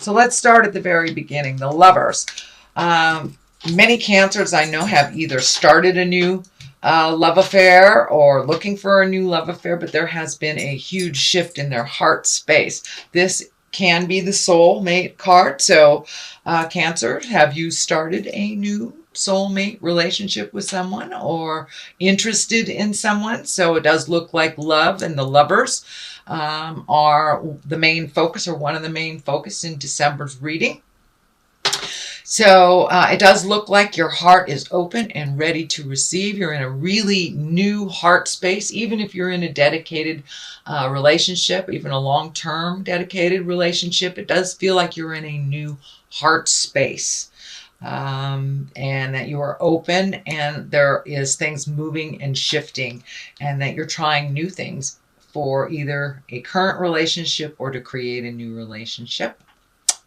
So let's start at the very beginning. The lovers. Many Cancers I know have either started a new love affair or looking for a new love affair, but there has been a huge shift in their heart space. This can be the soulmate card. So Cancer, have you started a new soulmate relationship with someone or interested in someone? So it does look like love and the lovers are the main focus, or one of the main focus in December's reading. So it does look like your heart is open and ready to receive. You're in a really new heart space, even if you're in a dedicated relationship, even a long-term dedicated relationship. It does feel like you're in a new heart space. And that you are open and there is things moving and shifting, and that you're trying new things for either a current relationship or to create a new relationship,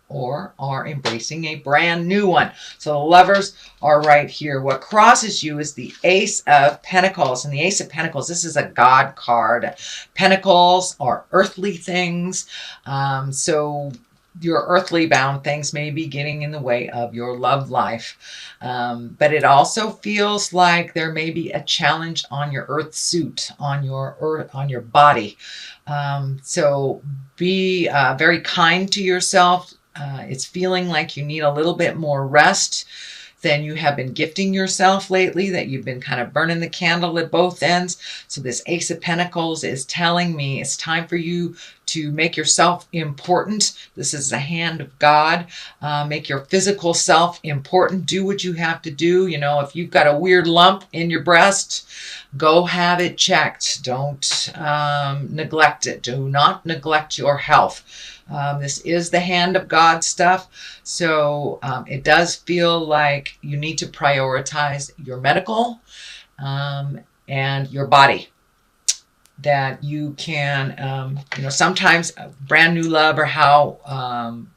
or are embracing a brand new one. So the lovers are right here. What crosses you is the Ace of Pentacles. And the Ace of Pentacles, this is a God card. Pentacles are earthly things. So your earthly bound things may be getting in the way of your love life. But it also feels like there may be a challenge on your earth suit, on your body. So be very kind to yourself. It's feeling like you need a little bit more rest than you have been gifting yourself lately, that you've been kind of burning the candle at both ends. So this Ace of Pentacles is telling me it's time for you to make yourself important. This is the hand of God. Make your physical self important. Do what you have to do. You know, if you've got a weird lump in your breast, go have it checked. Don't neglect it. Do not neglect your health. This is the hand of God stuff. So it does feel like you need to prioritize your medical and your body. That you can, sometimes a brand new love or how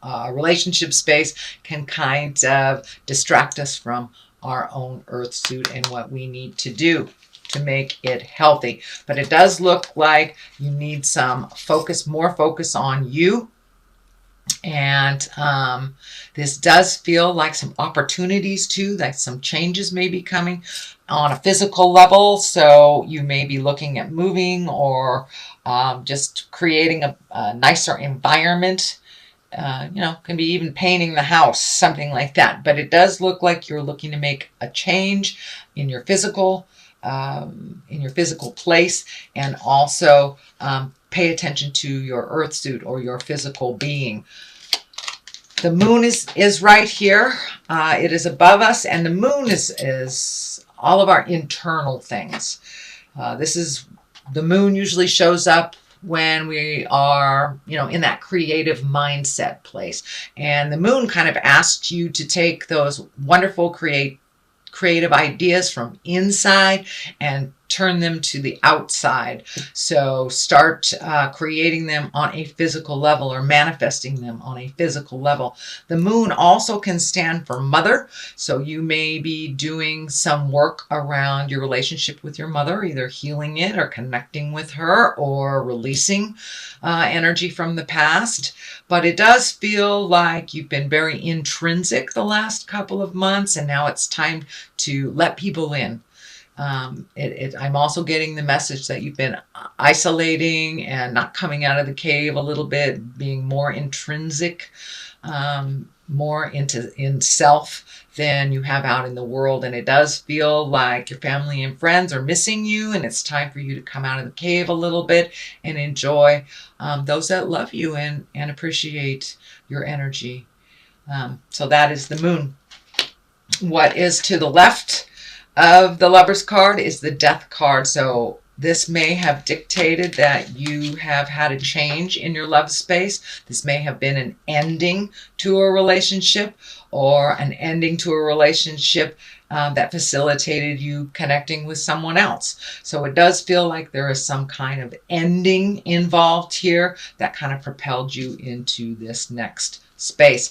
a relationship space can kind of distract us from our own earth suit and what we need to do to make it healthy. But it does look like you need some focus, more focus on you. And this does feel like some opportunities too, like some changes may be coming on a physical level. So you may be looking at moving or just creating a nicer environment. Can be even painting the house, something like that. But it does look like you're looking to make a change in your physical place, and also pay attention to your earth suit or your physical being. The moon is right here. It is above us, and the moon is all of our internal things. The moon usually shows up when we are, in that creative mindset place. And the moon kind of asks you to take those wonderful creative ideas from inside and turn them to the outside. So start creating them on a physical level or manifesting them on a physical level. The moon also can stand for mother. So you may be doing some work around your relationship with your mother, either healing it or connecting with her or releasing energy from the past. But it does feel like you've been very intrinsic the last couple of months, and now it's time to let people in. I'm also getting the message that you've been isolating and not coming out of the cave a little bit, being more intrinsic, more in self than you have out in the world. And it does feel like your family and friends are missing you, and it's time for you to come out of the cave a little bit and enjoy those that love you and appreciate your energy. So that is the moon. What is to the left of the Lover's card is the Death card. So this may have dictated that you have had a change in your love space. This may have been an ending to a relationship, or an ending to a relationship that facilitated you connecting with someone else. So it does feel like there is some kind of ending involved here that kind of propelled you into this next space.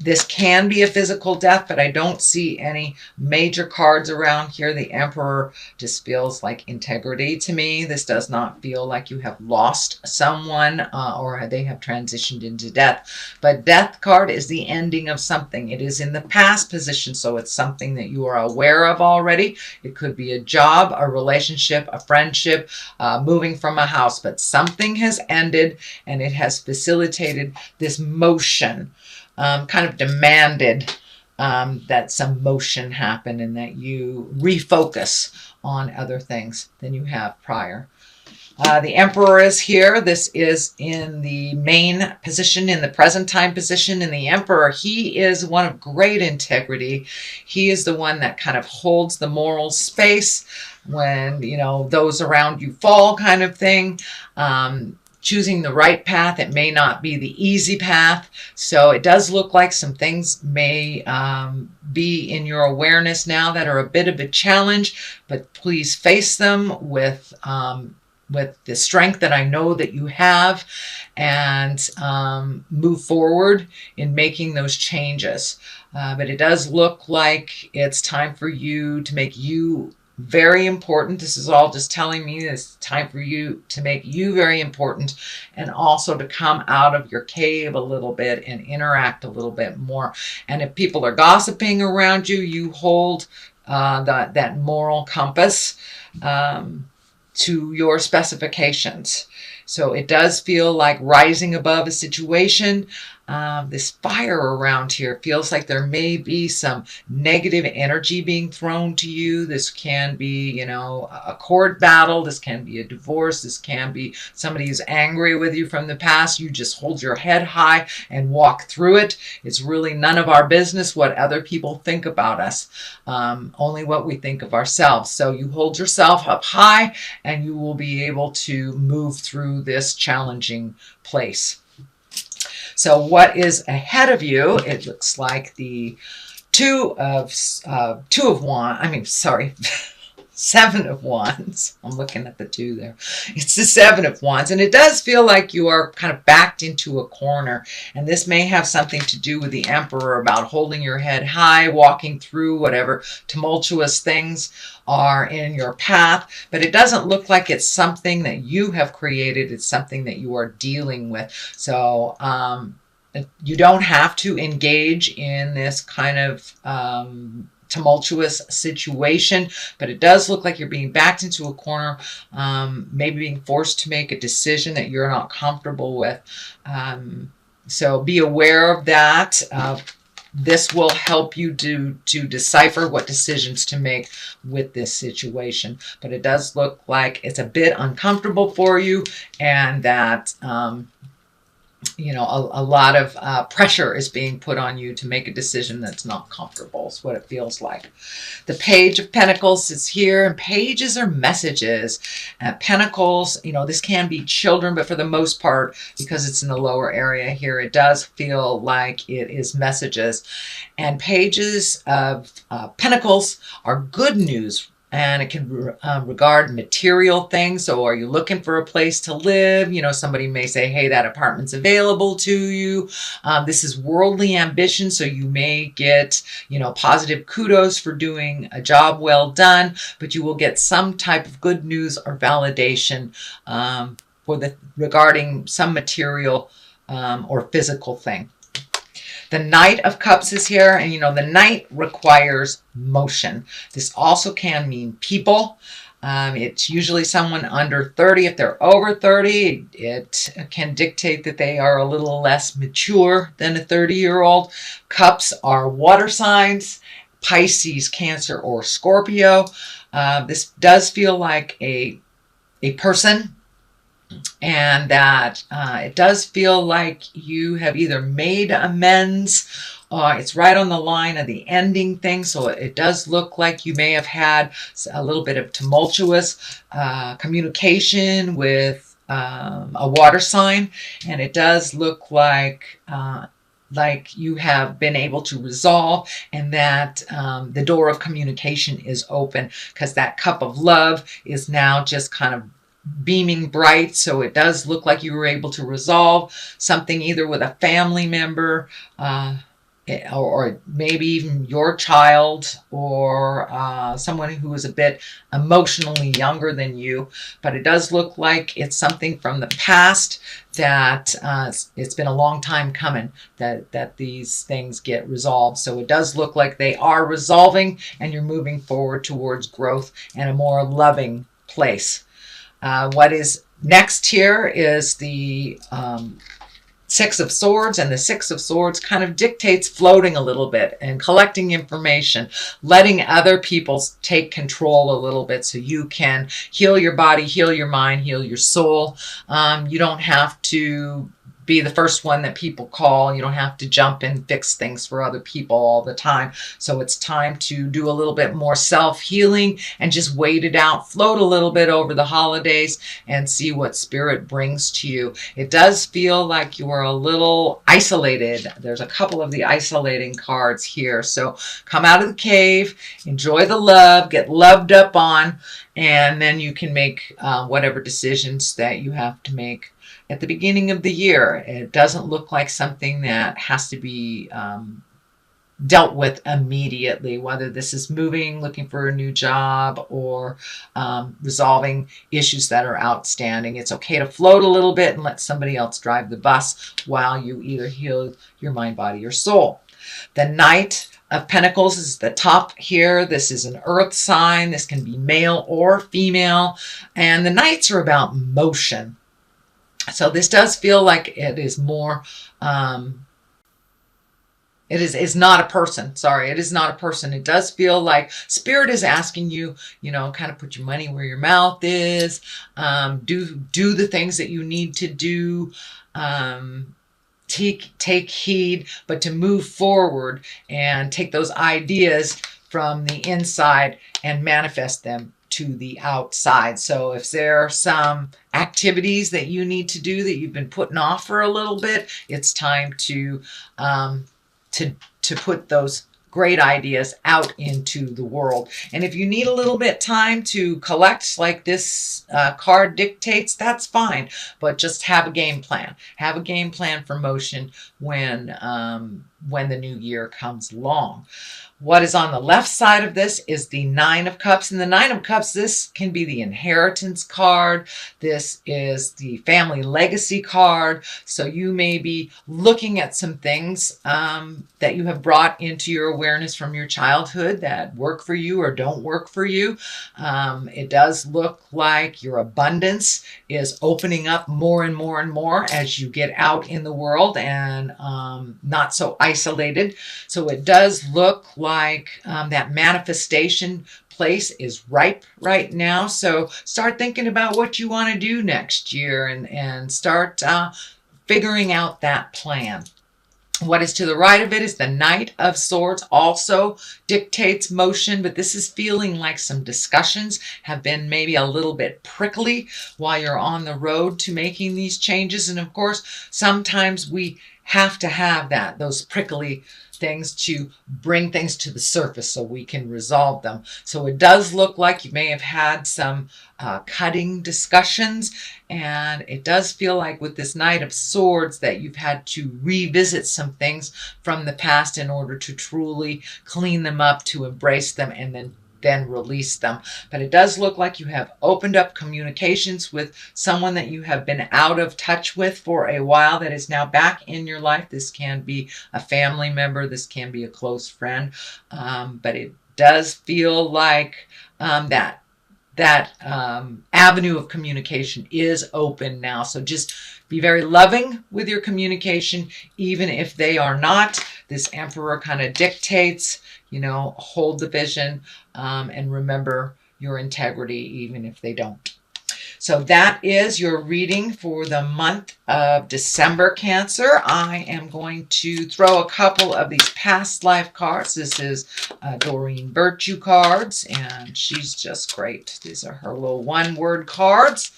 This can be a physical death, but I don't see any major cards around here. The Emperor just feels like integrity to me. This does not feel like you have lost someone or they have transitioned into death. But Death card is the ending of something. It is in the past position, so it's something that you are aware of already. It could be a job, a relationship, a friendship, moving from a house, but something has ended and it has facilitated this motion. Kind of demanded that some motion happen and that you refocus on other things than you have prior. The Emperor is here. This is in the main position, in the present time position. And the Emperor, he is one of great integrity. He is the one that kind of holds the moral space when, you know, those around you fall, kind of thing. Choosing the right path. It may not be the easy path. So it does look like some things may be in your awareness now that are a bit of a challenge, but please face them with the strength that I know that you have, and move forward in making those changes. But it does look like it's time for you to make you very important. This is all just telling me it's time for you to make you very important, and also to come out of your cave a little bit and interact a little bit more. And if people are gossiping around you, you hold that moral compass to your specifications. So it does feel like rising above a situation. This fire around here feels like there may be some negative energy being thrown to you. This can be, you know, a court battle. This can be a divorce. This can be somebody who's angry with you from the past. You just hold your head high and walk through it. It's really none of our business what other people think about us, only what we think of ourselves. So you hold yourself up high and you will be able to move through this challenging place. So what is ahead of you? It looks like the Seven of Wands. I'm looking at the 2 there. It's the 7 of Wands. And it does feel like you are kind of backed into a corner. And this may have something to do with the Emperor, about holding your head high, walking through whatever tumultuous things are in your path. But it doesn't look like it's something that you have created. It's something that you are dealing with. So you don't have to engage in this kind of tumultuous situation, but it does look like you're being backed into a corner, maybe being forced to make a decision that you're not comfortable with. So be aware of that. This will help you to decipher what decisions to make with this situation. But it does look like it's a bit uncomfortable for you, and that you know, a lot of pressure is being put on you to make a decision that's not comfortable, is what it feels like. The Page of Pentacles is here, and pages are messages. Pentacles, you know, this can be children, but for the most part, because it's in the lower area here, it does feel like it is messages. And pages of Pentacles are good news. And it can regard material things. So are you looking for a place to live? You know, somebody may say, hey, that apartment's available to you. This is worldly ambition. So you may get, you know, positive kudos for doing a job well done, but you will get some type of good news or validation regarding some material or physical thing. The Knight of Cups is here, and you know, the Knight requires motion. This also can mean people. It's usually someone under 30. If they're over 30, it can dictate that they are a little less mature than a 30-year-old. Cups are water signs: Pisces, Cancer, or Scorpio. This does feel like a person, and that it does feel like you have either made amends, it's right on the line of the ending thing. So it does look like you may have had a little bit of tumultuous communication with a water sign, and it does look like you have been able to resolve, and that the door of communication is open, because that cup of love is now just kind of beaming bright. So it does look like you were able to resolve something either with a family member or maybe even your child, or someone who is a bit emotionally younger than you. But it does look like it's something from the past that it's been a long time coming that these things get resolved. So it does look like they are resolving, and you're moving forward towards growth and a more loving place. What is next here is the Six of Swords, and the Six of Swords kind of dictates floating a little bit and collecting information, letting other people take control a little bit so you can heal your body, heal your mind, heal your soul. You don't have to be the first one that people call. You don't have to jump and fix things for other people all the time. So it's time to do a little bit more self-healing and just wait it out, float a little bit over the holidays and see what spirit brings to you. It does feel like you are a little isolated. There's a couple of the isolating cards here. So come out of the cave, enjoy the love, get loved up on, and then you can make whatever decisions that you have to make at the beginning of the year. It doesn't look like something that has to be dealt with immediately, whether this is moving, looking for a new job, or resolving issues that are outstanding. It's okay to float a little bit and let somebody else drive the bus while you either heal your mind, body, or soul. The Knight of Pentacles is the top here. This is an earth sign. This can be male or female. And the Knights are about motion. So this does feel like it is more, it's not a person. Sorry, it is not a person. It does feel like spirit is asking you, kind of put your money where your mouth is, do the things that you need to do, take heed, but to move forward and take those ideas from the inside and manifest them to the outside. So if there are some activities that you need to do that you've been putting off for a little bit, it's time to put those great ideas out into the world. And if you need a little bit time to collect, like this card dictates, that's fine. But just have a game plan. Have a game plan for motion when the new year comes along. What is on the left side of this is the Nine of Cups. And the Nine of Cups, this can be the inheritance card. This is the family legacy card. So you may be looking at some things that you have brought into your awareness from your childhood that work for you or don't work for you. It does look like your abundance is opening up more and more and more as you get out in the world and not so isolated. So it does look like that manifestation place is ripe right now. So start thinking about what you want to do next year and start figuring out that plan. What is to the right of it is the Knight of Swords, also dictates motion, but this is feeling like some discussions have been maybe a little bit prickly while you're on the road to making these changes. And of course, sometimes we have to have those prickly things to bring things to the surface so we can resolve them. So it does look like you may have had some cutting discussions, and it does feel like with this Knight of Swords that you've had to revisit some things from the past in order to truly clean them up, to embrace them, and then release them. But it does look like you have opened up communications with someone that you have been out of touch with for a while that is now back in your life. This can be a family member. This can be a close friend. But it does feel like that avenue of communication is open now. So just be very loving with your communication, even if they are not. This Emperor kind of dictates, hold the vision and remember your integrity, even if they don't. So that is your reading for the month of December, Cancer. I am going to throw a couple of these past life cards. This is Doreen Virtue cards, and she's just great. These are her little one-word cards.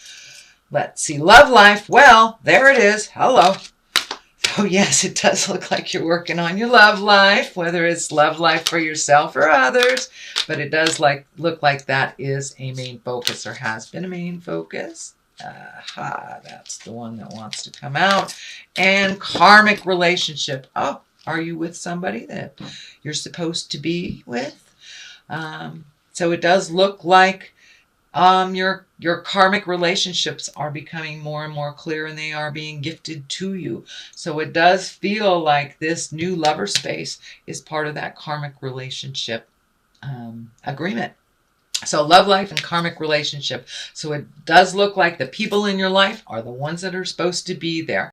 Let's see. Love life. Well, there it is. Hello. So yes, it does look like you're working on your love life, whether it's love life for yourself or others, but it does look like that is a main focus, or has been a main focus. Aha, that's the one that wants to come out. And karmic relationship. Oh, Are you with somebody that you're supposed to be with? So it does look like your karmic relationships are becoming more and more clear, and they are being gifted to you. So it does feel like this new lover space is part of that karmic relationship agreement. So love life and karmic relationship. So it does look like the people in your life are the ones that are supposed to be there.